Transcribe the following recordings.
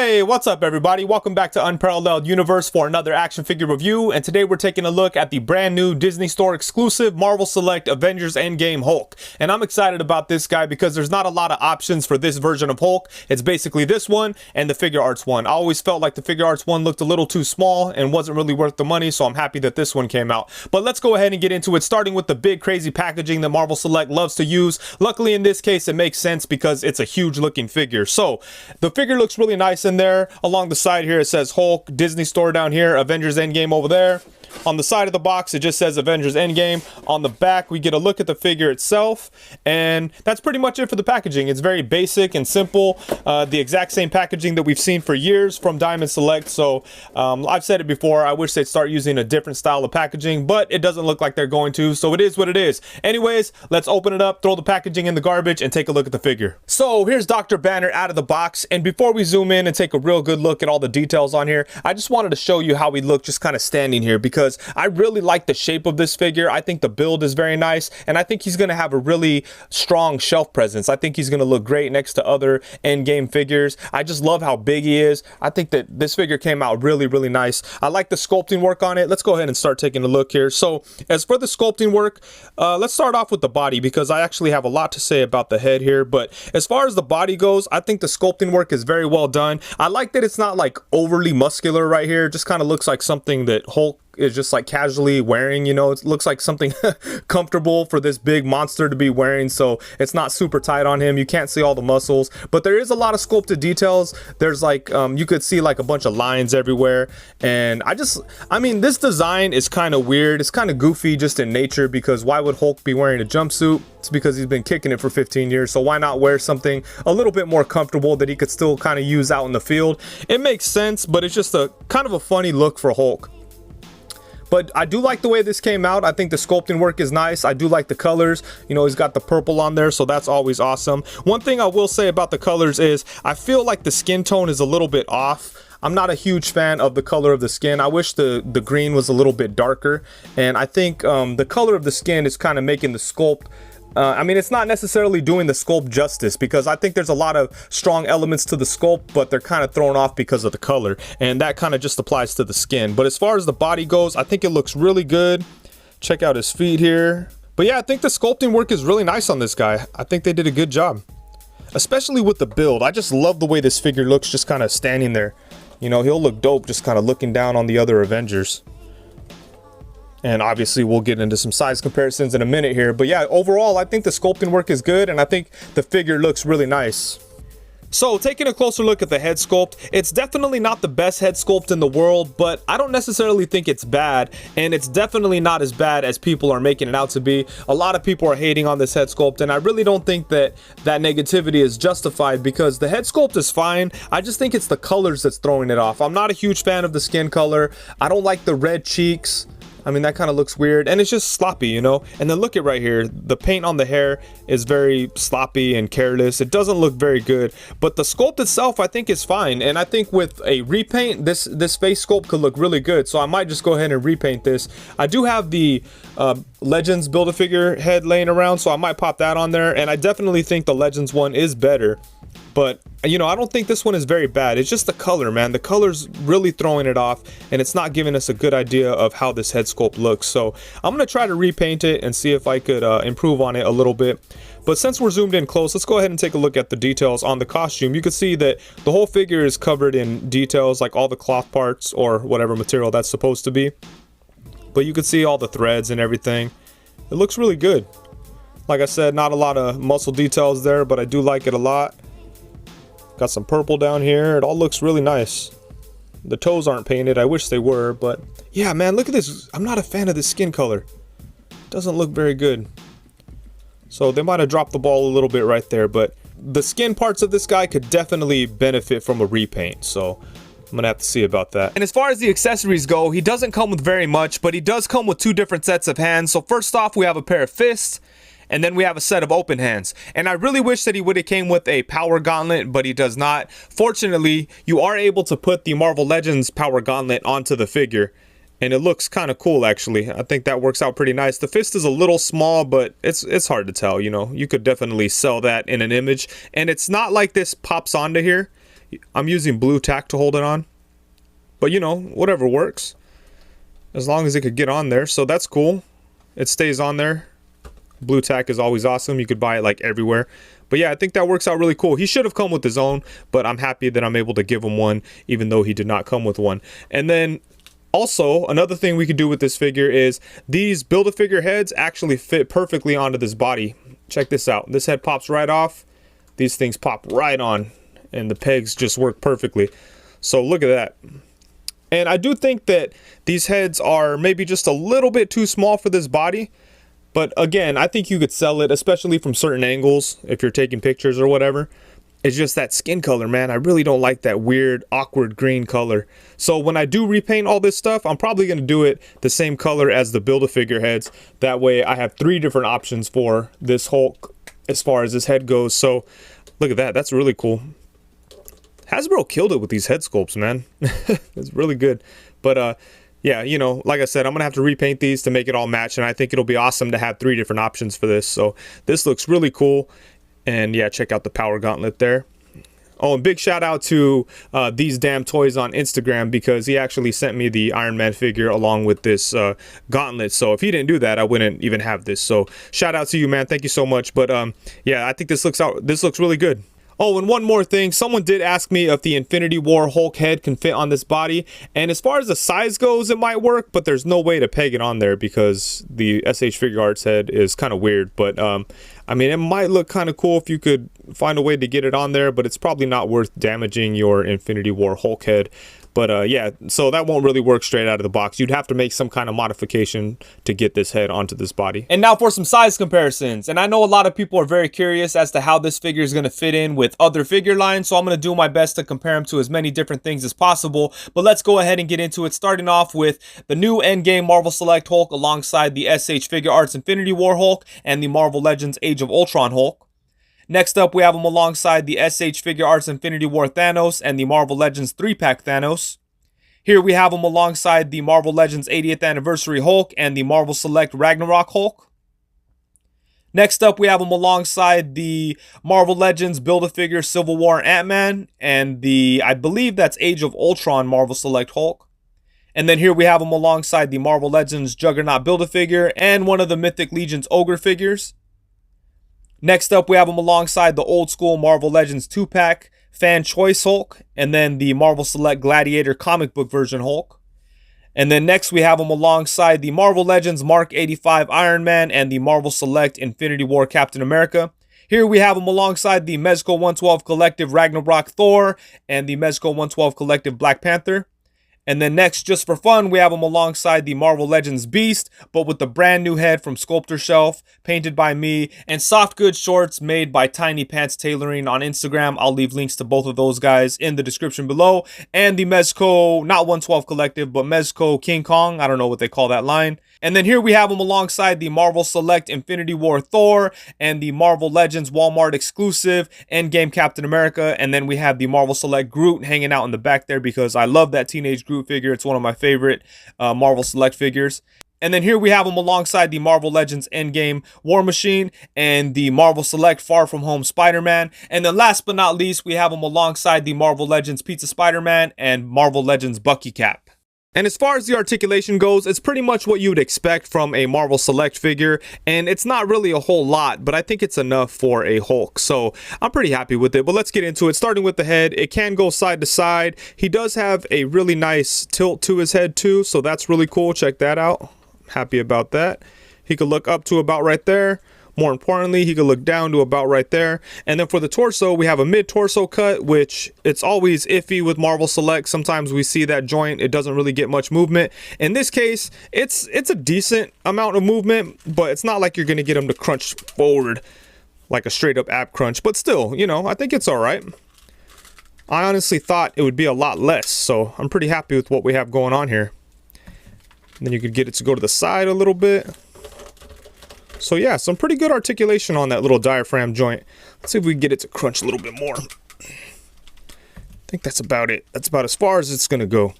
Hey, what's up everybody? Welcome back to Unparalleled Universe for another action figure review, and today we're taking a look at the brand new Disney Store exclusive Marvel Select Avengers Endgame Hulk. And I'm excited about this guy because there's not a lot of options for this version of Hulk. It's basically this one and the Figure Arts one. I always felt like the Figure Arts one looked a little too small and wasn't really worth the money, so I'm happy that this one came out. But let's go ahead and get into it, starting with the big crazy packaging that Marvel Select loves to use. Luckily in this case it makes sense because it's a huge looking figure. So the figure looks really nice in there. Along the side here it says Hulk, Disney Store down here, Avengers Endgame over there. On the side of the box it just says Avengers Endgame. On the back we get a look at the figure itself, and that's pretty much it for the packaging. It's very basic and simple, the exact same packaging that we've seen for years from Diamond Select. So I've said it before, I wish they'd start using a different style of packaging, but it doesn't look like they're going to, so it is what it is. Anyways, let's open it up, throw the packaging in the garbage, and take a look at the figure. So here's Dr. Banner out of the box, and before we zoom in and take a real good look at all the details on here, I just wanted to show you how we look just kind of standing here, because I really like the shape of this figure. I think the build is very nice, and I think he's going to have a really strong shelf presence. I think he's going to look great next to other Endgame figures. I just love how big he is. I think that this figure came out really nice. I like the sculpting work on it. Let's go ahead and start taking a look here. So as for the sculpting work, let's start off with the body, because I actually have a lot to say about the head here. But as far as the body goes, I think the sculpting work is very well done. I like that it's not like overly muscular right here. It just kind of looks like something that Hulk is just like casually wearing, you know. It looks like something comfortable for this big monster to be wearing, so it's not super tight on him. You can't see all the muscles, but there is a lot of sculpted details. There's like you could see like a bunch of lines everywhere, and I mean this design is kind of weird. It's kind of goofy just in nature, because why would Hulk be wearing a jumpsuit? It's because he's been kicking it for 15 years, so why not wear something a little bit more comfortable that he could still kind of use out in the field? It makes sense, but it's just a kind of a funny look for Hulk. But I do like the way this came out. I think the sculpting work is nice. I do like the colors. You know, he's got the purple on there, so that's always awesome. One thing I will say about the colors is I feel like the skin tone is a little bit off. I'm not a huge fan of the color of the skin. I wish the green was a little bit darker. And I think the color of the skin is kind of making the sculpt, I mean, it's not necessarily doing the sculpt justice, because I think there's a lot of strong elements to the sculpt, but they're kind of thrown off because of the color, and that kind of just applies to the skin. But as far as the body goes, I think it looks really good. Check out his feet here. But yeah, I think the sculpting work is really nice on this guy. I think they did a good job, especially with the build. I just love the way this figure looks just kind of standing there. You know, he'll look dope just kind of looking down on the other Avengers. And obviously we'll get into some size comparisons in a minute here. But yeah, overall I think the sculpting work is good, and I think the figure looks really nice. So taking a closer look at the head sculpt, it's definitely not the best head sculpt in the world, but I don't necessarily think it's bad, and it's definitely not as bad as people are making it out to be. A lot of people are hating on this head sculpt, and I really don't think that negativity is justified, because the head sculpt is fine. I just think it's the colors that's throwing it off. I'm not a huge fan of the skin color. I don't like the red cheeks. I mean, that kind of looks weird, and it's just sloppy, you know. And then look at right here, the paint on the hair is very sloppy and careless. It doesn't look very good, but the sculpt itself I think is fine, and I think with a repaint this face sculpt could look really good. So I might just go ahead and repaint this. I do have the Legends Build-A-Figure head laying around, so I might pop that on there, and I definitely think the Legends one is better. But, you know, I don't think this one is very bad. It's just the color, man. The color's really throwing it off, and it's not giving us a good idea of how this head sculpt looks. So I'm going to try to repaint it and see if I could improve on it a little bit. But since we're zoomed in close, let's go ahead and take a look at the details on the costume. You can see that the whole figure is covered in details, like all the cloth parts or whatever material that's supposed to be. But you can see all the threads and everything. It looks really good. Like I said, not a lot of muscle details there, but I do like it a lot. Got some purple down here. It all looks really nice. The toes aren't painted. I wish they were, but yeah, man, look at this. I'm not a fan of the skin color. Doesn't look very good. So they might have dropped the ball a little bit right there, but the skin parts of this guy could definitely benefit from a repaint. So I'm gonna have to see about that. And as far as the accessories go, he doesn't come with very much, but he does come with two different sets of hands. So first off, we have a pair of fists, and then we have a set of open hands. And I really wish that he would have came with a power gauntlet, but he does not. Fortunately, you are able to put the Marvel Legends power gauntlet onto the figure, and it looks kind of cool actually. I think that works out pretty nice. The fist is a little small, but it's hard to tell, you know. You could definitely sell that in an image, and it's not like this pops onto here. I'm using blue tack to hold it on, but you know, whatever works, as long as it could get on there. So that's cool. It stays on there. Blue tack is always awesome. You could buy it like everywhere. But yeah, I think that works out really cool. He should have come with his own, but I'm happy that I'm able to give him one, even though he did not come with one. And then also, another thing we could do with this figure is these Build-A-Figure heads actually fit perfectly onto this body. Check this out. This head pops right off. These things pop right on, and the pegs just work perfectly. So look at that. And I do think that these heads are maybe just a little bit too small for this body. But again, I think you could sell it, especially from certain angles, if you're taking pictures or whatever. It's just that skin color, man. I really don't like that weird, awkward green color. So when I do repaint all this stuff, I'm probably going to do it the same color as the Build-A-Figure heads. That way I have 3 different options for this Hulk as far as this head goes. So look at that. That's really cool. Hasbro killed it with these head sculpts, man. It's really good. But yeah, you know, like I said, I'm gonna have to repaint these to make it all match, and I think it'll be awesome to have 3 different options for this. So this looks really cool. And yeah, check out the power gauntlet there. Oh, and big shout out to These Damn Toys on Instagram, because he actually sent me the Iron Man figure along with this gauntlet. So if he didn't do that, I wouldn't even have this. So shout out to you, man. Thank you so much. But yeah, I think this looks really good. Oh, and one more thing. Someone did ask me if the Infinity War Hulk head can fit on this body. And as far as the size goes, it might work, but there's no way to peg it on there because the SH Figure Arts head is kind of weird. But I mean, it might look kind of cool if you could find a way to get it on there, but it's probably not worth damaging your Infinity War Hulk head. But yeah, so that won't really work straight out of the box. You'd have to make some kind of modification to get this head onto this body. And now for some size comparisons. And I know a lot of people are very curious as to how this figure is going to fit in with other figure lines, so I'm going to do my best to compare them to as many different things as possible. But let's go ahead and get into it, starting off with the new Endgame Marvel Select Hulk alongside the SH Figure Arts Infinity War Hulk and the Marvel Legends Age of Ultron Hulk. Next up, we have him alongside the SH Figure Arts Infinity War Thanos and the Marvel Legends 3-pack Thanos. Here we have him alongside the Marvel Legends 80th Anniversary Hulk and the Marvel Select Ragnarok Hulk. Next up, we have him alongside the Marvel Legends Build-A-Figure Civil War Ant-Man and the, I believe that's Age of Ultron Marvel Select Hulk. And then here we have him alongside the Marvel Legends Juggernaut Build-A-Figure and one of the Mythic Legion's Ogre figures. Next up, we have him alongside the old school Marvel Legends 2-pack Fan Choice Hulk, and then the Marvel Select Gladiator comic book version Hulk. And then next, we have him alongside the Marvel Legends Mark 85 Iron Man and the Marvel Select Infinity War Captain America. Here we have him alongside the Mezco 112 Collective Ragnarok Thor and the Mezco 112 Collective Black Panther. And then next, just for fun, we have him alongside the Marvel Legends Beast, but with the brand new head from Sculptor Shelf, painted by me, and soft goods shorts made by Tiny Pants Tailoring on Instagram. I'll leave links to both of those guys in the description below. And the Mezco, not 112 Collective, but Mezco King Kong. I don't know what they call that line. And then here we have him alongside the Marvel Select Infinity War Thor and the Marvel Legends Walmart exclusive Endgame Captain America. And then we have the Marvel Select Groot hanging out in the back there because I love that Teenage Groot figure. It's one of my favorite Marvel Select figures. And then here we have him alongside the Marvel Legends Endgame War Machine and the Marvel Select Far From Home Spider-Man. And then last but not least, we have him alongside the Marvel Legends Pizza Spider-Man and Marvel Legends Bucky Cap. And as far as the articulation goes, it's pretty much what you would expect from a Marvel Select figure, and it's not really a whole lot, but I think it's enough for a Hulk, so I'm pretty happy with it. But let's get into it, starting with the head. It can go side to side. He does have a really nice tilt to his head too, so that's really cool. Check that out. Happy about that. He could look up to about right there. More importantly, he could look down to about right there. And then for the torso, we have a mid-torso cut, which it's always iffy with Marvel Select. Sometimes we see that joint, it doesn't really get much movement. In this case, it's a decent amount of movement, but it's not like you're going to get him to crunch forward like a straight-up ab crunch. But still, you know, I think it's all right. I honestly thought it would be a lot less, so I'm pretty happy with what we have going on here. And then you could get it to go to the side a little bit. So yeah, some pretty good articulation on that little diaphragm joint. Let's see if we can get it to crunch a little bit more. I think that's about it. That's about as far as it's going to go.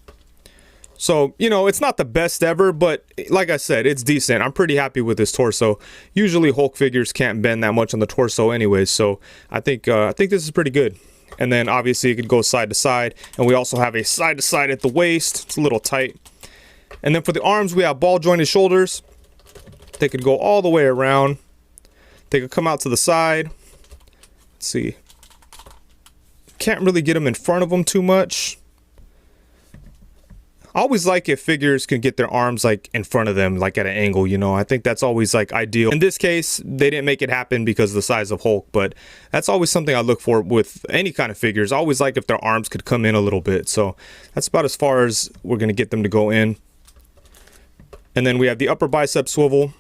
So, you know, it's not the best ever, but like I said, it's decent. I'm pretty happy with this torso. Usually Hulk figures can't bend that much on the torso anyways, so I think this is pretty good. And then obviously it could go side to side. And we also have a side to side at the waist. It's a little tight. And then for the arms, we have ball jointed shoulders. They could go all the way around. They could come out to the side. Let's see. Can't really get them in front of them too much. I always like if figures can get their arms like in front of them, like at an angle, you know. I think that's always like ideal. In this case, they didn't make it happen because of the size of Hulk, but that's always something I look for with any kind of figures. I always like if their arms could come in a little bit. So that's about as far as we're going to get them to go in. And then we have the upper bicep swivel,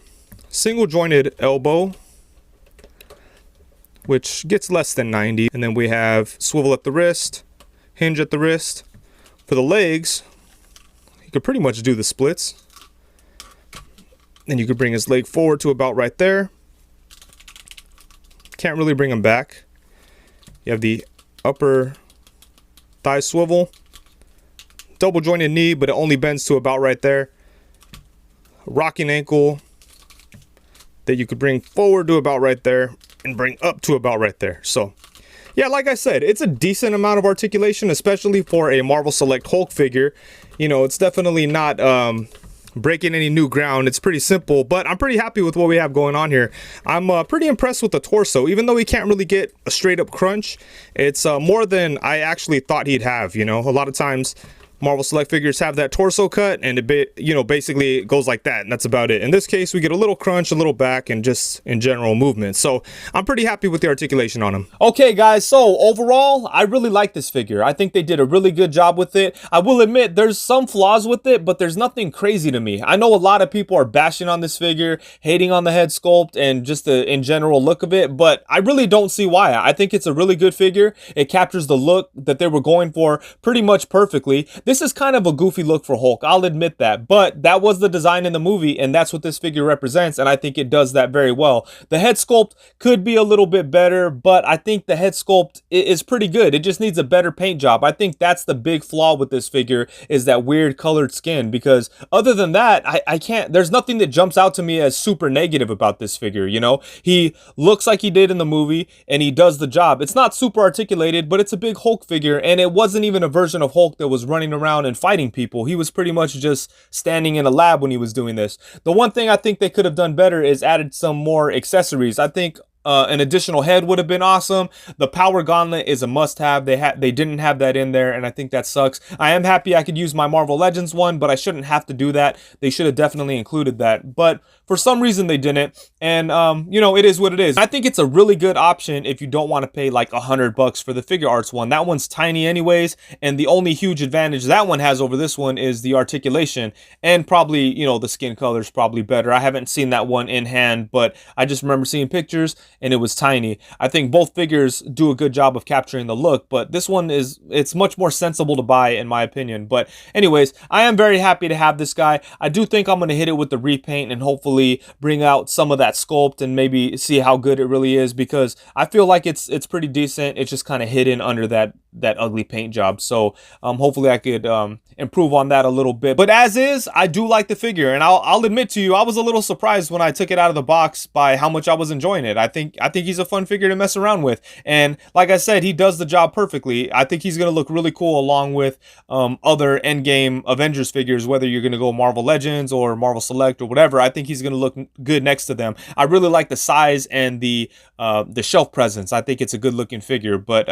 single jointed elbow, which gets less than 90. And then we have swivel at the wrist, hinge at the wrist. For the legs, you could pretty much do the splits. And you could bring his leg forward to about right there. Can't really bring him back. You have the upper thigh swivel, double jointed knee, but it only bends to about right there. Rocking ankle that you could bring forward to about right there and bring up to about right there. So yeah, like I said, it's a decent amount of articulation, especially for a Marvel Select Hulk figure. You know, it's definitely not breaking any new ground. It's pretty simple, but I'm pretty happy with what we have going on here. I'm pretty impressed with the torso. Even though he can't really get a straight up crunch, it's more than I actually thought he'd have. You know, a lot of times Marvel Select figures have that torso cut and basically it goes like that and that's about it. In this case, we get a little crunch, a little back, and just in general movement. So I'm pretty happy with the articulation on him. Okay guys, so overall, I really like this figure. I think they did a really good job with it. I will admit there's some flaws with it, but there's nothing crazy to me. I know a lot of people are bashing on this figure, hating on the head sculpt and just the in general look of it, but I really don't see why. I think it's a really good figure. It captures the look that they were going for pretty much perfectly. This is kind of a goofy look for Hulk, I'll admit that, but that was the design in the movie and that's what this figure represents, and I think it does that very well. The head sculpt could be a little bit better, but I think the head sculpt is pretty good. It just needs a better paint job. I think that's the big flaw with this figure, is that weird colored skin, because other than that, I can't, there's nothing that jumps out to me as super negative about this figure, you know? He looks like he did in the movie and he does the job. It's not super articulated, but it's a big Hulk figure, and it wasn't even a version of Hulk that was running around and fighting people. He was pretty much just standing in a lab when he was doing this. The one thing I think they could have done better is added some more accessories. I think an additional head would have been awesome. The power gauntlet is a must-have. They didn't have that in there, and I think that sucks. I am happy I could use my Marvel Legends one, but I shouldn't have to do that. They should have definitely included that, but for some reason they didn't, and you know, it is what it is. I think it's a really good option if you don't want to pay like $100 for the figure arts one. That one's tiny anyways, and the only huge advantage that one has over this one is the articulation, and probably, you know, the skin color is probably better. I haven't seen that one in hand, but I just remember seeing pictures and it was tiny. I think both figures do a good job of capturing the look, but this one it's much more sensible to buy in my opinion. But anyways, I am very happy to have this guy. I do think I'm going to hit it with the repaint and hopefully bring out some of that sculpt and maybe see how good it really is, because I feel like it's pretty decent. It's just kind of hidden under that ugly paint job. So hopefully I could improve on that a little bit. But as is, I do like the figure, and I'll admit to you, I was a little surprised when I took it out of the box by how much I was enjoying it. I think he's a fun figure to mess around with, and like I said, he does the job perfectly. I think he's gonna look really cool along with other Endgame Avengers figures, whether you're gonna go Marvel Legends or Marvel Select or whatever. I think he's gonna look good next to them. I really like the size and the shelf presence. I think it's a good looking figure. But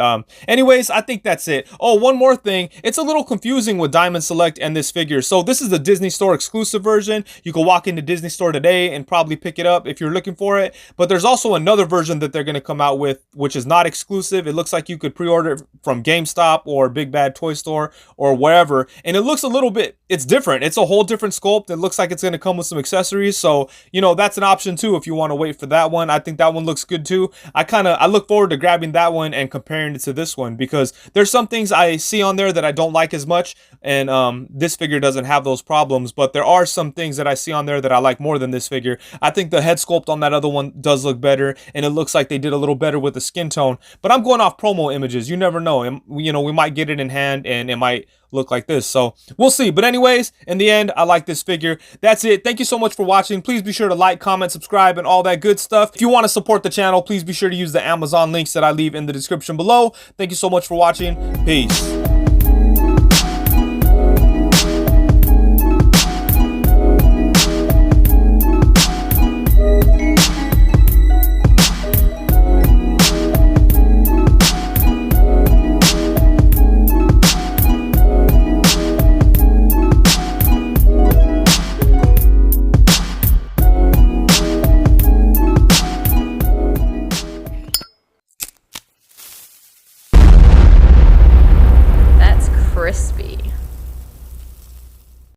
anyways, I think that's it. Oh, one more thing, it's a little confusing with Diamond Select and this figure. So this is the Disney Store exclusive version. You can walk into Disney Store today and probably pick it up if you're looking for it, but there's also another version that they're going to come out with, which is not exclusive. It looks like you could pre-order it from GameStop or Big Bad Toy Store or wherever, and it looks a little bit, it's different. It's a whole different sculpt. It looks like it's going to come with some accessories, so you know, that's an option too if you want to wait for that one. I think that one looks good too. I look forward to grabbing that one and comparing it to this one, because there's some things I see on there that I don't like as much, and this figure doesn't have those problems, but there are some things that I see on there that I like more than this figure. I think the head sculpt on that other one does look better, and it looks like they did a little better with the skin tone, but I'm going off promo images. You never know. You know, we might get it in hand and it might look like this. So we'll see. But anyways, in the end, I like this figure. That's it. Thank you so much for watching. Please be sure to like, comment, subscribe, and all that good stuff. If you want to support the channel, please be sure to use the Amazon links that I leave in the description below. Thank you so much for watching. Peace.